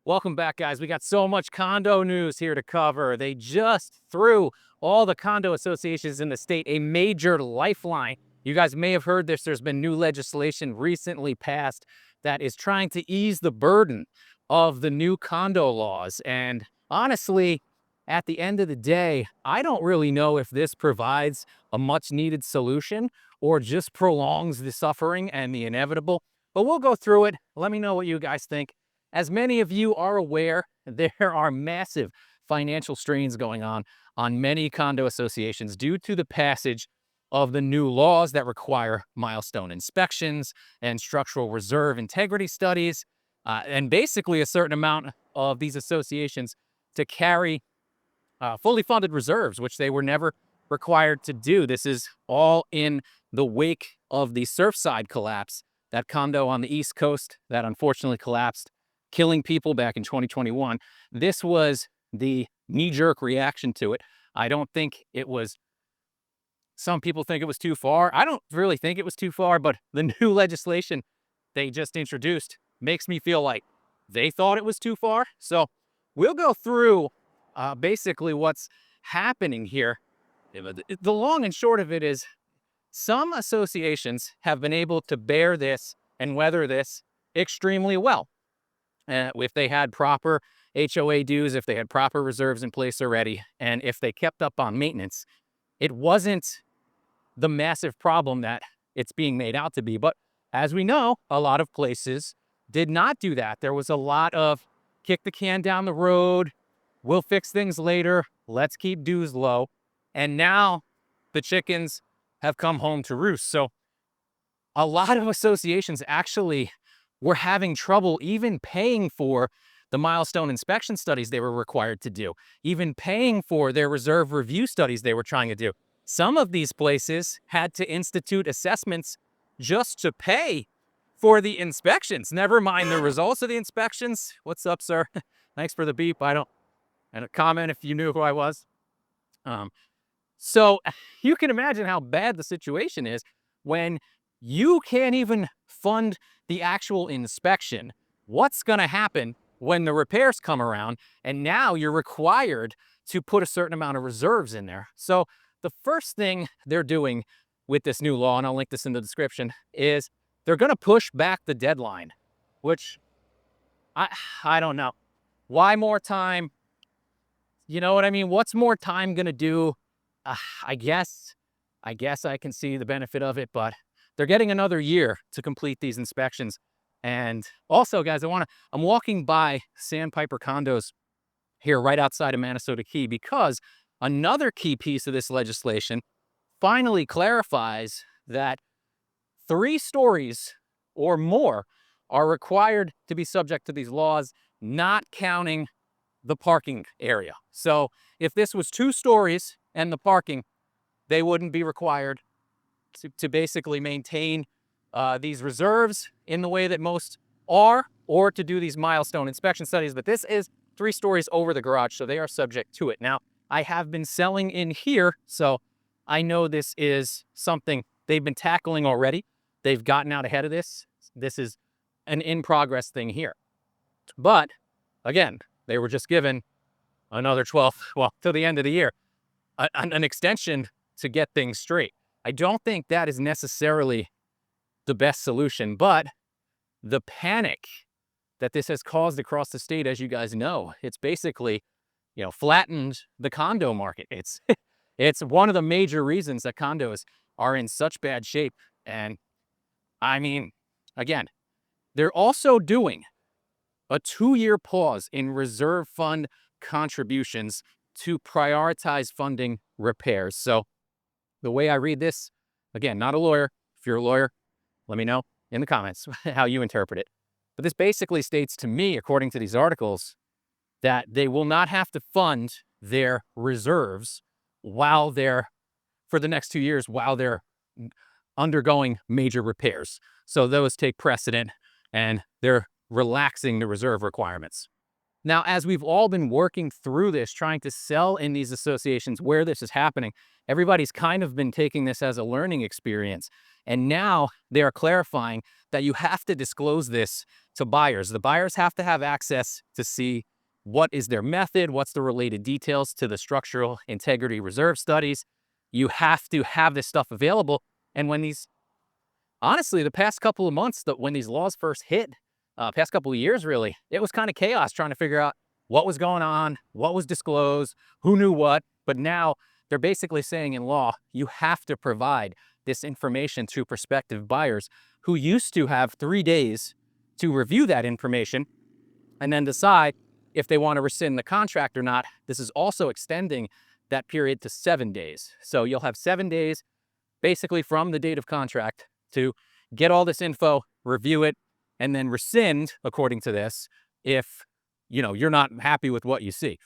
Welcome back, guys. We got so much condo news here to cover. They just threw all the condo associations in the state a major lifeline. You guys may have heard this. There's been new legislation recently passed that is trying to ease the burden of the new condo laws. And honestly, at the end of the day, I don't really know if this provides a much needed solution or just prolongs the suffering and the inevitable. But we'll go through it. Let me know what you guys think. As many of you are aware, there are massive financial strains going on many condo associations due to the passage of the new laws that require milestone inspections and structural reserve integrity studies, and basically a certain amount of these associations to carry fully funded reserves, which they were never required to do. This is all in the wake of the Surfside collapse, that condo on the East Coast that unfortunately collapsed, killing people back in 2021. This was the knee-jerk reaction to it. I don't think it was, some people think it was too far. I don't really think it was too far, but the new legislation they just introduced makes me feel like they thought it was too far. So we'll go through basically what's happening here. The long and short of it is some associations have been able to bear this and weather this extremely well. If they had proper HOA dues, if they had proper reserves in place already, and if they kept up on maintenance, it wasn't the massive problem that it's being made out to be. But as we know, a lot of places did not do that. There was a lot of kick the can down the road, we'll fix things later, let's keep dues low. And now the chickens have come home to roost. So a lot of associations actually were having trouble even paying for the milestone inspection studies they were required to do, even paying for their reserve review studies they were trying to do. Some of these places had to institute assessments just to pay for the inspections, never mind the results of the inspections. What's up, sir? Thanks for the beep. And a comment if you knew who I was. So you can imagine how bad the situation is when you can't even fund the actual inspection. What's going to happen when the repairs come around and now you're required to put a certain amount of reserves in there? So the first thing they're doing with this new law, and I'll link this in the description, is they're going to push back the deadline, which I don't know. Why more time? You know what I mean? What's more time going to do? I guess I can see the benefit of it, but they're getting another year to complete these inspections. And also, guys, I'm walking by Sandpiper Condos here right outside of Manasota Key because another key piece of this legislation finally clarifies that 3 stories or more are required to be subject to these laws, not counting the parking area. So if this was 2 stories and the parking, they wouldn't be required to basically maintain these reserves in the way that most are, or to do these milestone inspection studies. But this is 3 stories over the garage, so they are subject to it. Now, I have been selling in here, so I know this is something they've been tackling already. They've gotten out ahead of this. This is an in-progress thing here. But again, they were just given another 12, well, till the end of the year, an extension to get things straight. I don't think that is necessarily the best solution, but the panic that this has caused across the state, as you guys know, it's basically, flattened the condo market. It's one of the major reasons that condos are in such bad shape. And I mean, again, they're also doing a 2-year pause in reserve fund contributions to prioritize funding repairs. So the way I read this, again, not a lawyer. If you're a lawyer, let me know in the comments how you interpret it. But this basically states to me, according to these articles, that they will not have to fund their reserves for the next 2 years while they're undergoing major repairs. So those take precedent and they're relaxing the reserve requirements. Now, as we've all been working through this, trying to sell in these associations where this is happening, everybody's kind of been taking this as a learning experience. And now they are clarifying that you have to disclose this to buyers. The buyers have to have access to see what is their method, what's the related details to the structural integrity reserve studies. You have to have this stuff available. And when these, honestly, the past couple of months, when these laws first hit, past couple of years, really, it was kind of chaos trying to figure out what was going on, what was disclosed, who knew what. But now they're basically saying in law, you have to provide this information to prospective buyers who used to have 3 days to review that information and then decide if they want to rescind the contract or not. This is also extending that period to 7 days. So you'll have 7 days basically from the date of contract to get all this info, review it, and then rescind according to this if you're not happy with what you see.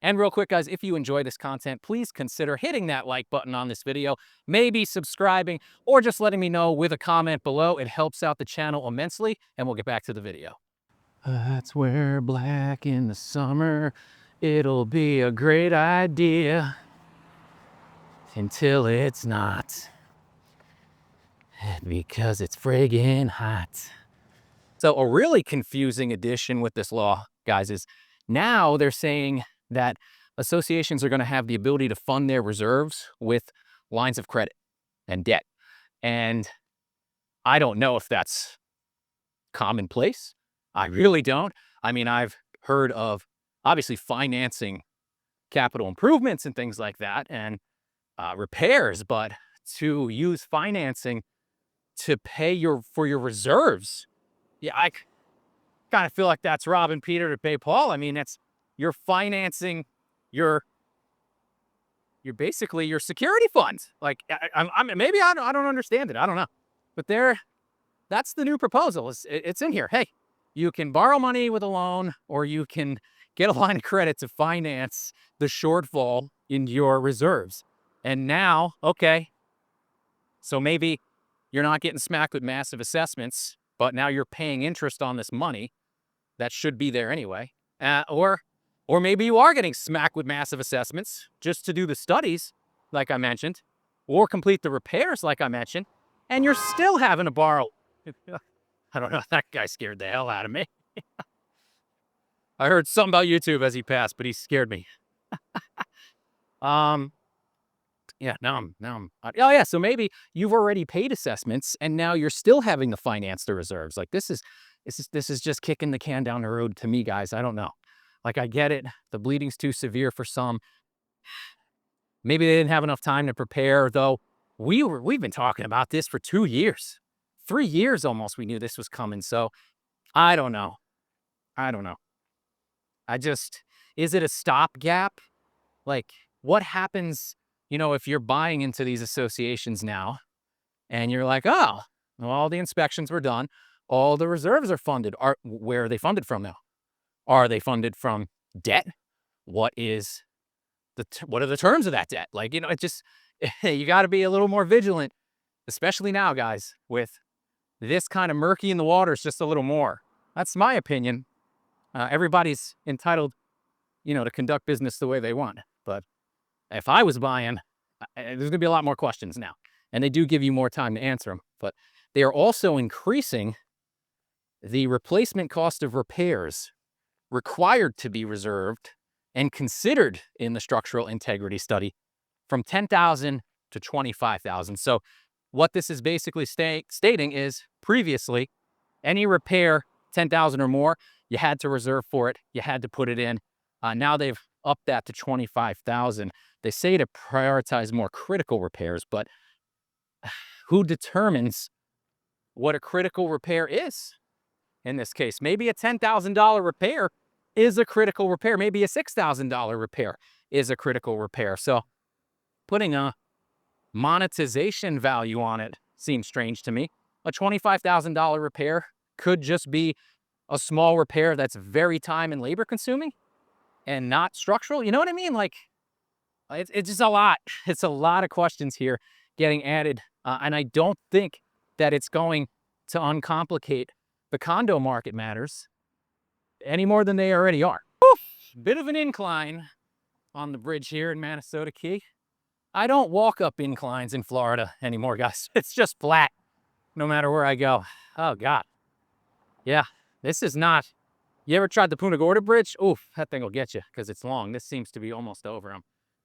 And real quick, guys, if you enjoy this content, please consider hitting that like button on this video, maybe subscribing, or just letting me know with a comment below. It helps out the channel immensely, and we'll get back to the video. Let's wear black in the summer. It'll be a great idea until it's not, because it's friggin' hot. So a really confusing addition with this law, guys, is now they're saying that associations are going to have the ability to fund their reserves with lines of credit and debt. And I don't know if that's commonplace. I really don't. I mean, I've heard of obviously financing capital improvements and things like that and repairs, but to use financing to pay for your reserves, yeah, I kind of feel like that's robbing Peter to pay Paul. I mean, you're financing your basically your security funds. Like, maybe I don't understand it. I don't know, but that's the new proposal. It's in here. Hey, you can borrow money with a loan, or you can get a line of credit to finance the shortfall in your reserves. And now, okay, so maybe you're not getting smacked with massive assessments, but now you're paying interest on this money that should be there anyway. Or maybe you are getting smacked with massive assessments just to do the studies, like I mentioned, or complete the repairs, like I mentioned, and you're still having to borrow. I don't know. That guy scared the hell out of me. I heard something about YouTube as he passed, but he scared me. Yeah, oh yeah, so maybe you've already paid assessments and now you're still having to finance the reserves. Like this is just kicking the can down the road to me, guys. I don't know. Like, I get it. The bleeding's too severe for some. Maybe they didn't have enough time to prepare, though. We've been talking about this for 2 years. 3 years almost we knew this was coming. So I don't know. Is it a stopgap? Like, what happens, if you're buying into these associations now and you're like, oh, well, all the inspections were done, all the reserves are funded. Where are they funded from now? Are they funded from debt? What are the terms of that debt? Like, it just, you got to be a little more vigilant, especially now, guys, with this kind of murky in the waters just a little more. That's my opinion. Everybody's entitled, to conduct business the way they want. But if I was buying, there's going to be a lot more questions now. And they do give you more time to answer them. But they are also increasing the replacement cost of repairs required to be reserved and considered in the structural integrity study from $10,000 to $25,000. So what this is basically stating is previously, any repair $10,000 or more, you had to reserve for it. You had to put it in. Now they've upped that to $25,000. They say to prioritize more critical repairs, but who determines what a critical repair is? In this case, maybe a $10,000 repair is a critical repair. Maybe a $6,000 repair is a critical repair. So putting a monetization value on it seems strange to me. A $25,000 repair could just be a small repair that's very time and labor consuming and not structural. You know what I mean? Like, it's just a lot. It's a lot of questions here getting added. And I don't think that it's going to uncomplicate the condo market matters any more than they already are. bit of an incline on the bridge here in Manasota Key. I don't walk up inclines in Florida anymore, guys. It's just flat no matter where I go. Oh, God. Yeah, this is not... You ever tried the Punta Gorda Bridge? Oof, that thing will get you because it's long. This seems to be almost over.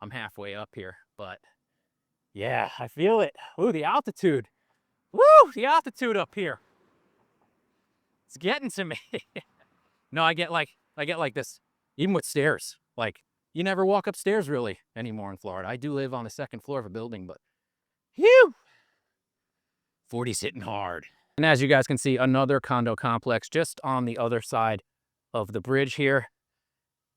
I'm halfway up here, but yeah, I feel it. Ooh, the altitude. Woo, the altitude up here. It's getting to me. No, I get like this, even with stairs. Like, you never walk upstairs really anymore in Florida. I do live on the second floor of a building, but phew, 40's hitting hard. And as you guys can see, another condo complex just on the other side of the bridge here.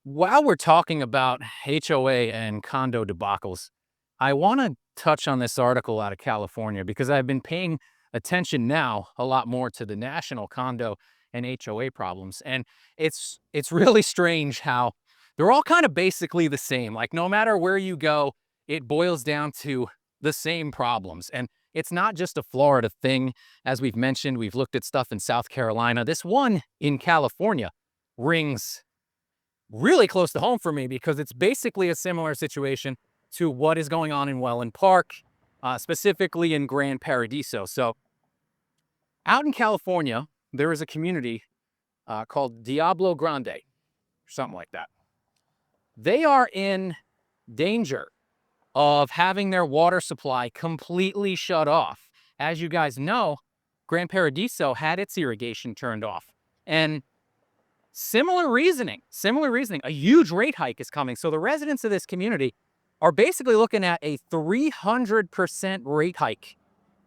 While we're talking about HOA and condo debacles, I want to touch on this article out of California because I've been paying attention now a lot more to the national condo and HOA problems. And it's really strange how they're all kind of basically the same. Like, no matter where you go, it boils down to the same problems. And it's not just a Florida thing. As we've mentioned, we've looked at stuff in South Carolina. This one in California rings really close to home for me because it's basically a similar situation to what is going on in Welland Park, specifically in Grand Paradiso. So out in California, there is a community called Diablo Grande, or something like that. They are in danger of having their water supply completely shut off. As you guys know, Grand Paradiso had its irrigation turned off. And similar reasoning, a huge rate hike is coming. So the residents of this community are basically looking at a 300% rate hike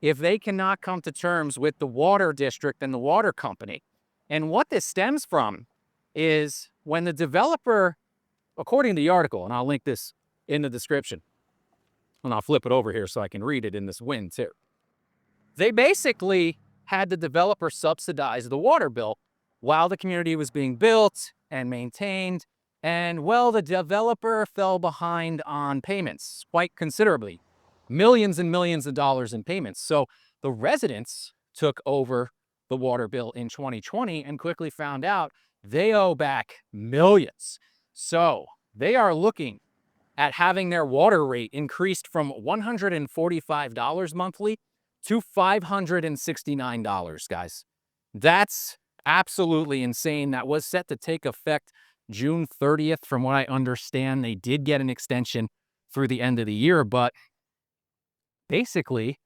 if they cannot come to terms with the water district and the water company. And what this stems from is when the developer, according to the article, and I'll link this in the description, and I'll flip it over here so I can read it in this wind too. They basically had the developer subsidize the water bill while the community was being built and maintained. And well, the developer fell behind on payments quite considerably, millions and millions of dollars in payments. So the residents took over the water bill in 2020 and quickly found out they owe back millions. So they are looking at having their water rate increased from $145 monthly to $569, guys. That's absolutely insane. That was set to take effect June 30th. From what I understand, they did get an extension through the end of the year, but basically,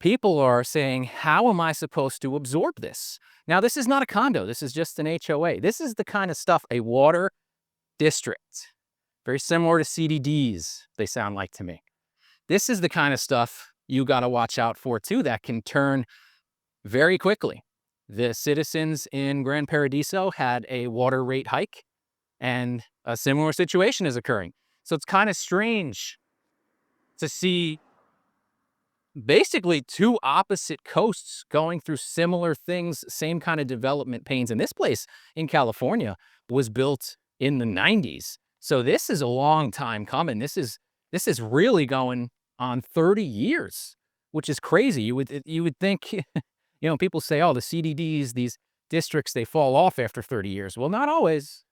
people are saying, how am I supposed to absorb this? Now, this is not a condo. This is just an HOA. This is the kind of stuff a water district, very similar to CDDs, they sound like to me. This is the kind of stuff you got to watch out for, too, that can turn very quickly. The citizens in Grand Paradiso had a water rate hike, and a similar situation is occurring. So it's kind of strange to see basically two opposite coasts going through similar things, same kind of development pains. And this place in California was built in the 90s. So this is a long time coming. This is really going on 30 years, which is crazy. You would think, you know, people say, oh, the CDDs, these districts, they fall off after 30 years. Well, not always.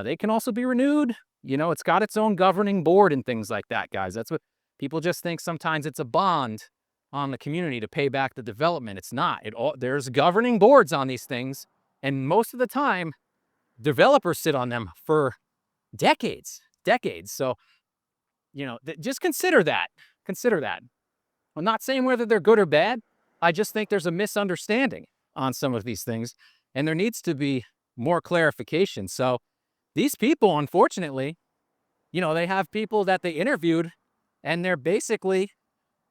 They can also be renewed. You know, it's got its own governing board and things like that, guys. That's what people just think. Sometimes it's a bond on the community to pay back the development. It's not. There's governing boards on these things. And most of the time, developers sit on them for decades. So, you know, just consider that. I'm not saying whether they're good or bad. I just think there's a misunderstanding on some of these things, and there needs to be more clarification. So these people, unfortunately, you know, they have people that they interviewed, and they're basically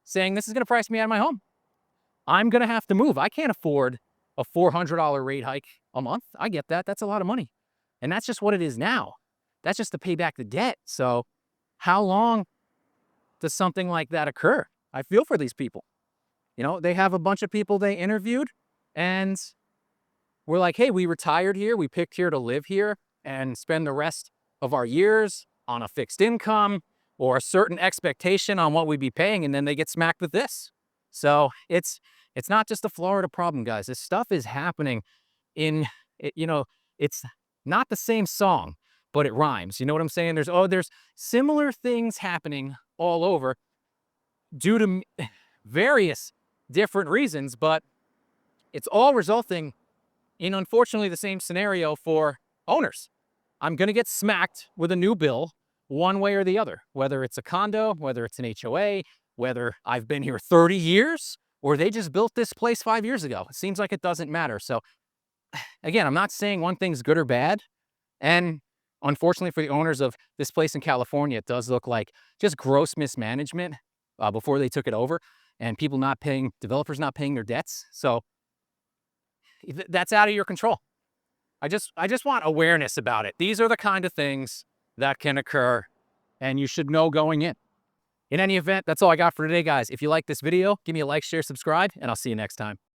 saying, this is going to price me out of my home. I'm going to have to move. I can't afford a $400 rate hike a month. I get that. That's a lot of money. And that's just what it is now. That's just to pay back the debt. So how long does something like that occur? I feel for these people. You know, they have a bunch of people they interviewed, and we're like, hey, we retired here. We picked here to live here and spend the rest of our years on a fixed income or a certain expectation on what we'd be paying, and then they get smacked with this. So it's not just a Florida problem, guys. This stuff is happening in, you know, it's not the same song, but it rhymes. You know what I'm saying? There's similar things happening all over due to various different reasons, but it's all resulting in, unfortunately, the same scenario for owners. I'm going to get smacked with a new bill one way or the other, whether it's a condo, whether it's an HOA, whether I've been here 30 years or they just built this place 5 years ago. It seems like it doesn't matter. So again, I'm not saying one thing's good or bad. And unfortunately for the owners of this place in California, it does look like just gross mismanagement before they took it over, and people not paying, developers not paying their debts. So that's out of your control. I just want awareness about it. These are the kind of things that can occur, and you should know going in. In any event, that's all I got for today, guys. If you like this video, give me a like, share, subscribe, and I'll see you next time.